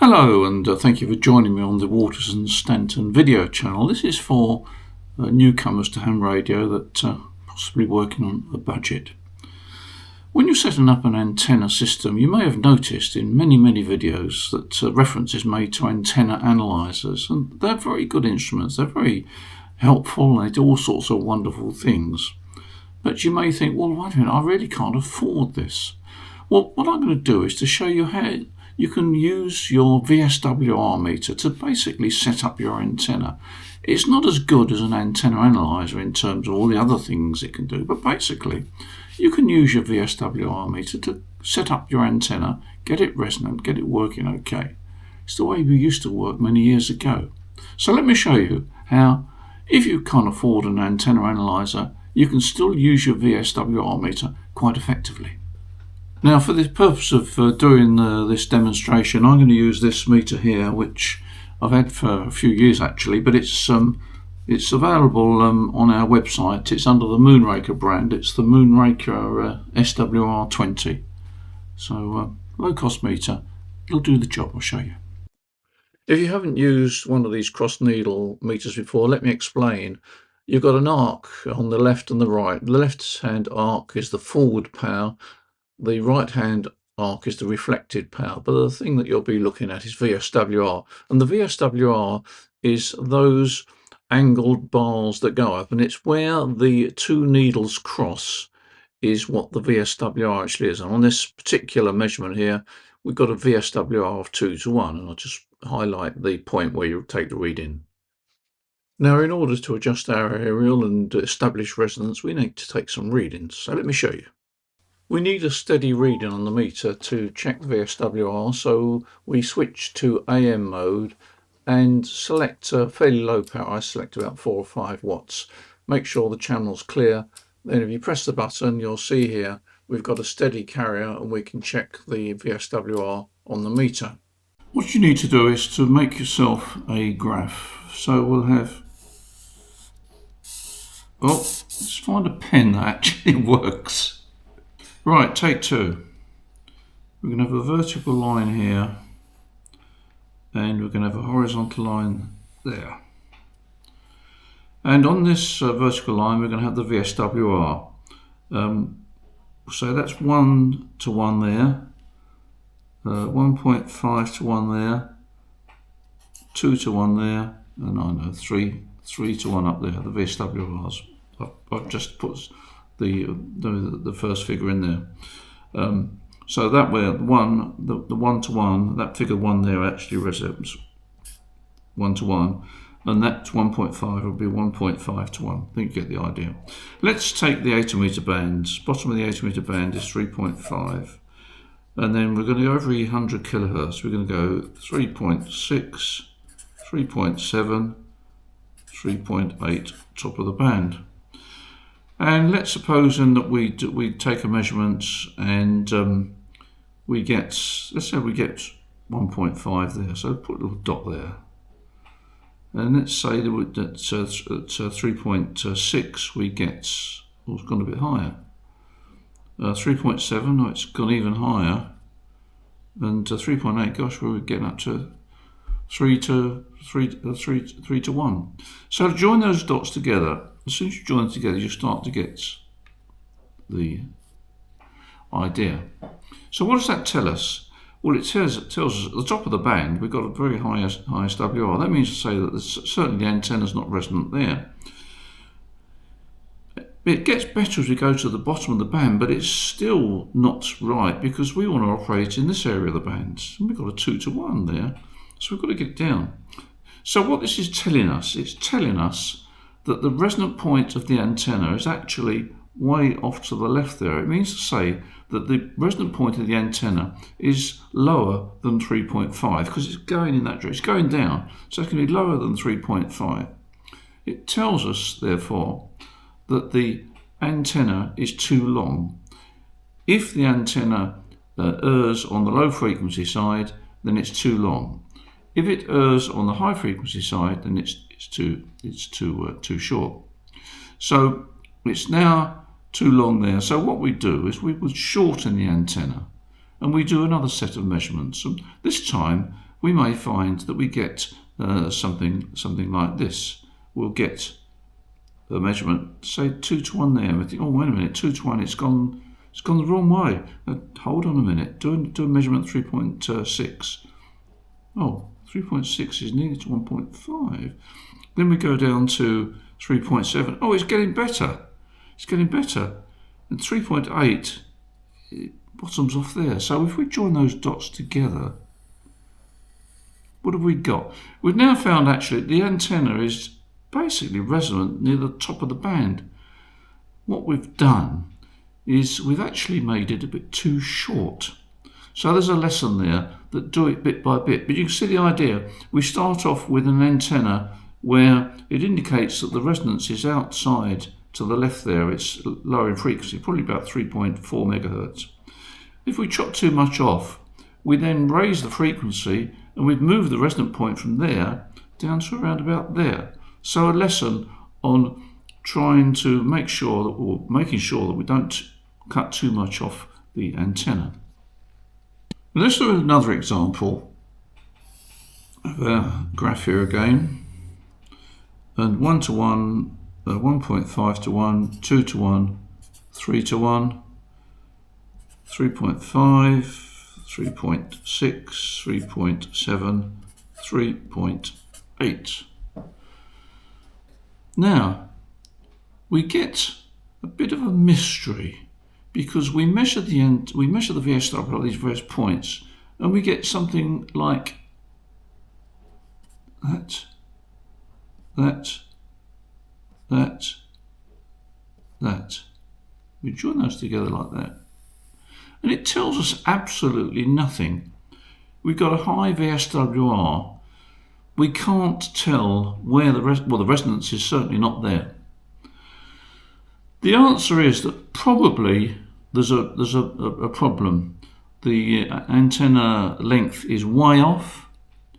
Hello, and thank you for joining me on the Waters and Stanton video channel. This is for newcomers to ham radio that possibly working on a budget. When you're setting up an antenna system, you may have noticed in many videos that reference is made to antenna analyzers, and they're very good instruments. They're very helpful, and they do all sorts of wonderful things. But you may think, well, wait a minute, I really can't afford this. Well, what I'm going to do is to show you how you can use your VSWR meter to basically set up your antenna. It's not as good as an antenna analyzer in terms of all the other things it can do, but basically you can use your VSWR meter to set up your antenna, get it resonant, get it working okay. It's the way we used to work many years ago. So let me show you how, if you can't afford an antenna analyzer, you can still use your VSWR meter quite effectively. Now, for the purpose of doing this demonstration, I'm going to use this meter here, which I've had for a few years actually, but it's available on our website. It's under the Moonraker brand. It's the Moonraker SWR20. So low-cost meter. It'll do the job. I'll show you. If you haven't used one of these cross needle meters before, let me explain. You've got an arc on the left and the right. The left-hand arc is the forward power. The right-hand arc is the reflected power, but the thing that you'll be looking at is VSWR, and the VSWR is those angled bars that go up, and it's where the two needles cross is what the VSWR actually is. And on this particular measurement here, we've got a VSWR of 2:1, and I'll just highlight the point where you take the reading. Now, in order to adjust our aerial and establish resonance, we need to take some readings, so let me show you. We need a steady reading on the meter to check the VSWR, so we switch to AM mode and select fairly low power. I select about 4 or 5 watts. Make sure the channel's clear. Then if you press the button, you'll see here we've got a steady carrier and we can check the VSWR on the meter. What you need to do is to make yourself a graph. So we'll have... Oh, let's find a pen that actually works. Right, take 2. We're going to have a vertical line here, and we're going to have a horizontal line there. And on this vertical line, we're going to have the VSWR. So that's 1:1 there, 1.5:1 there, 2:1 there, and I know 3:1 up there. The VSWRs. I've just put the first figure in there. So that way, the 1:1, that figure 1 there actually represents 1:1, and that 1.5 will be 1.5:1. I think you get the idea. Let's take the 80 meter bands. Bottom of the 80 meter band is 3.5, and then we're going to go every 100 kilohertz. We're going to go 3.6, 3.7, 3.8, top of the band. And let's suppose that we take a measurement and we get, let's say we get 1.5 there, so put a little dot there. And let's say that at 3.6 we get, well, it's gone a bit higher. 3.7, no, it's gone even higher. And 3.8, gosh, we're getting up to 3:1. So join those dots together. As soon as you join them together, you start to get the idea. So what does that tell us? Well, it tells us at the top of the band we've got a very high SWR. That means to say that certainly the antenna is not resonant there. It gets better as we go to the bottom of the band, but it's still not right because we want to operate in this area of the band. And we've got a 2:1 there, so we've got to get down. So what this is telling us, it's telling us that the resonant point of the antenna is actually way off to the left there. It means to say that the resonant point of the antenna is lower than 3.5 because it's going in that direction. It's going down, so it's going to be lower than 3.5. It tells us, therefore, that the antenna is too long. If the antenna errs on the low frequency side, then it's too long. If it errs on the high frequency side, then it's too short. So it's now too long there. So what we do is we would shorten the antenna, and we do another set of measurements. And this time we may find that we get something like this. We'll get a measurement, say 2 to 1 there. We think, oh, wait a minute, 2 to 1, it's gone the wrong way. Hold on a minute, do a measurement 3.6. Oh, 3.6 is nearly to 1.5. Then we go down to 3.7. Oh, it's getting better. It's getting better. And 3.8, it bottoms off there. So if we join those dots together, what have we got? We've now found actually the antenna is basically resonant near the top of the band. What we've done is we've actually made it a bit too short. So there's a lesson there that do it bit by bit. But you can see the idea. We start off with an antenna where it indicates that the resonance is outside to the left there. It's lower in frequency, probably about 3.4 megahertz. If we chop too much off, we then raise the frequency and we've moved the resonant point from there down to around about there. So a lesson on trying to making sure that we don't cut too much off the antenna. Let's do another example of our graph here again. And 1 to 1, 1.5 to 1, 2 to 1, 3 to 1, 3.5, 3.6, 3.7, 3.8. Now, we get a bit of a mystery because we measure the VSWR at these various points and we get something like that. We join those together like that. And it tells us absolutely nothing. We've got a high VSWR. We can't tell where the resonance is certainly not there. The answer is that probably there's a problem. The antenna length is way off,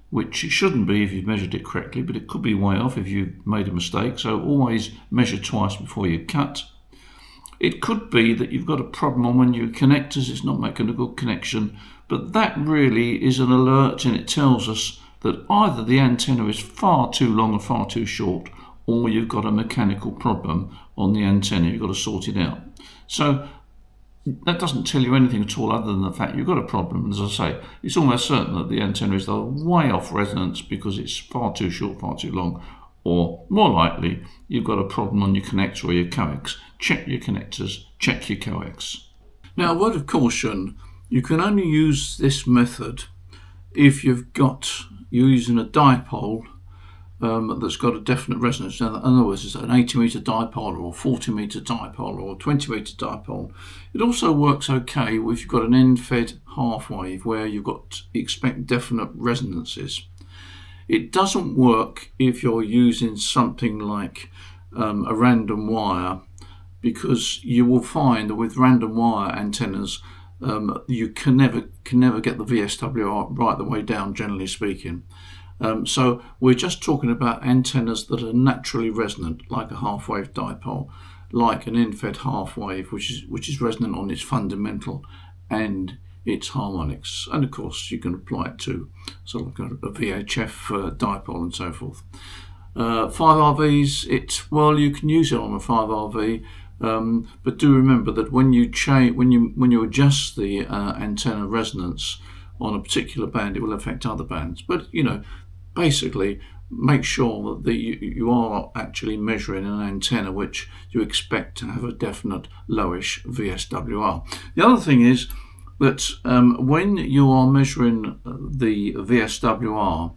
which it shouldn't be if you've measured it correctly, but it could be way off if you've made a mistake. So always measure twice before you cut. It could be that you've got a problem on one of your connectors, it's not making a good connection, but that really is an alert and it tells us that either the antenna is far too long or far too short, or you've got a mechanical problem on the antenna, you've got to sort it out. So that doesn't tell you anything at all other than the fact you've got a problem. And as I say, it's almost certain that the antenna is way off resonance because it's far too short, far too long, or more likely you've got a problem on your connector or your coax. Check your connectors, check your coax. Now, a word of caution, you can only use this method if you're using a dipole that's got a definite resonance. Now, in other words, it's an 80 metre dipole or 40 metre dipole or 20 metre dipole. It also works okay if you've got an end-fed half wave where you expect definite resonances. It doesn't work if you're using something like a random wire, because you will find that with random wire antennas you can never get the VSWR right the way down, generally speaking. So we're just talking about antennas that are naturally resonant, like a half-wave dipole, like an end-fed half-wave, which is resonant on its fundamental and its harmonics. And of course, you can apply it to sort of a VHF dipole and so forth. 5RVs, you can use it on a 5RV, but do remember that when you adjust the antenna resonance on a particular band, it will affect other bands. But basically make sure that you are actually measuring an antenna which you expect to have a definite lowish VSWR. The other thing is that when you are measuring the VSWR,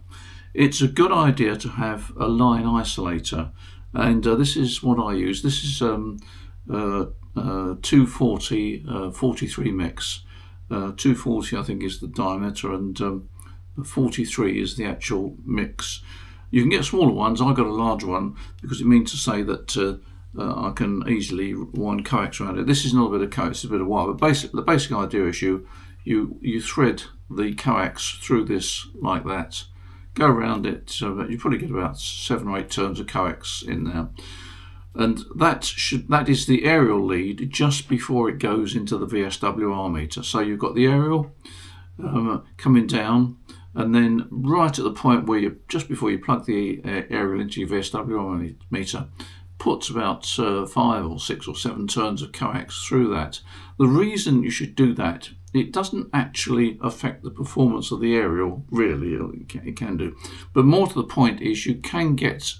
it's a good idea to have a line isolator, and this is what I use. This is 240 43 mix. 240 I think is the diameter, and 43 is the actual mix. You can get smaller ones. I got a large one because it means to say that I can easily wind coax around it. This is not a bit of coax, it's a bit of wire, but the basic idea is you thread the coax through this like that, go around it, so that you probably get about 7 or 8 turns of coax in there, and that is the aerial lead just before it goes into the VSWR meter. So you've got the aerial coming down, and then right at the point where just before you plug the aerial into your VSWR meter, puts about 5 or 6 or 7 turns of coax through that. The reason you should do that, it doesn't actually affect the performance of the aerial, really, it can do. But more to the point is you can get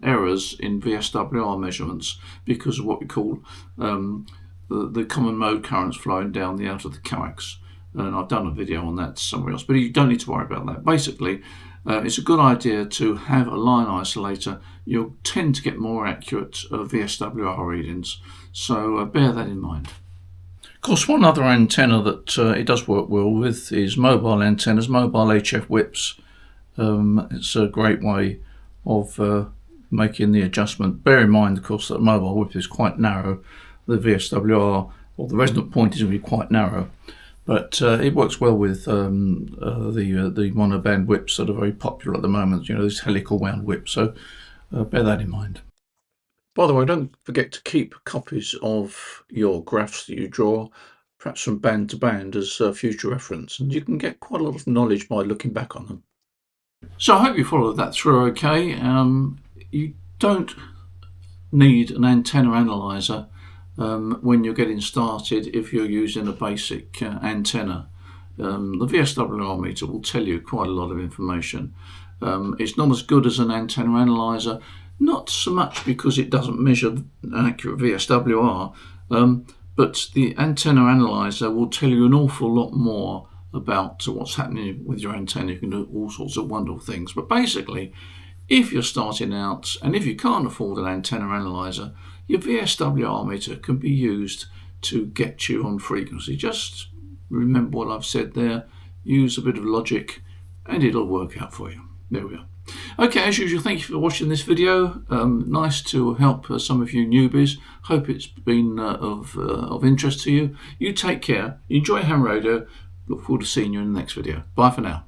errors in VSWR measurements because of what we call the common mode currents flowing down the out of the coax. And I've done a video on that somewhere else, but you don't need to worry about that. Basically, it's a good idea to have a line isolator. You'll tend to get more accurate VSWR readings, so bear that in mind. Of course, one other antenna that it does work well with is mobile antennas, mobile HF whips. It's a great way of making the adjustment. Bear in mind, of course, that mobile whip is quite narrow. The VSWR, or the resonant point, is going to be quite narrow. But it works well with the monoband whips that are very popular at the moment, these helical wound whips, so bear that in mind. By the way, don't forget to keep copies of your graphs that you draw, perhaps from band to band, as future reference, and you can get quite a lot of knowledge by looking back on them. So I hope you followed that through okay. You don't need an antenna analyzer when you're getting started if you're using a basic antenna. The VSWR meter will tell you quite a lot of information. It's not as good as an antenna analyzer, not so much because it doesn't measure an accurate VSWR, but the antenna analyzer will tell you an awful lot more about what's happening with your antenna. You can do all sorts of wonderful things, but basically, if you're starting out and if you can't afford an antenna analyzer, your VSWR meter can be used to get you on frequency. Just remember what I've said there, use a bit of logic, and it'll work out for you. There we are. Okay, as usual, thank you for watching this video. Nice to help some of you newbies. Hope it's been of interest to you. You take care, enjoy ham radio. Look forward to seeing you in the next video. Bye for now.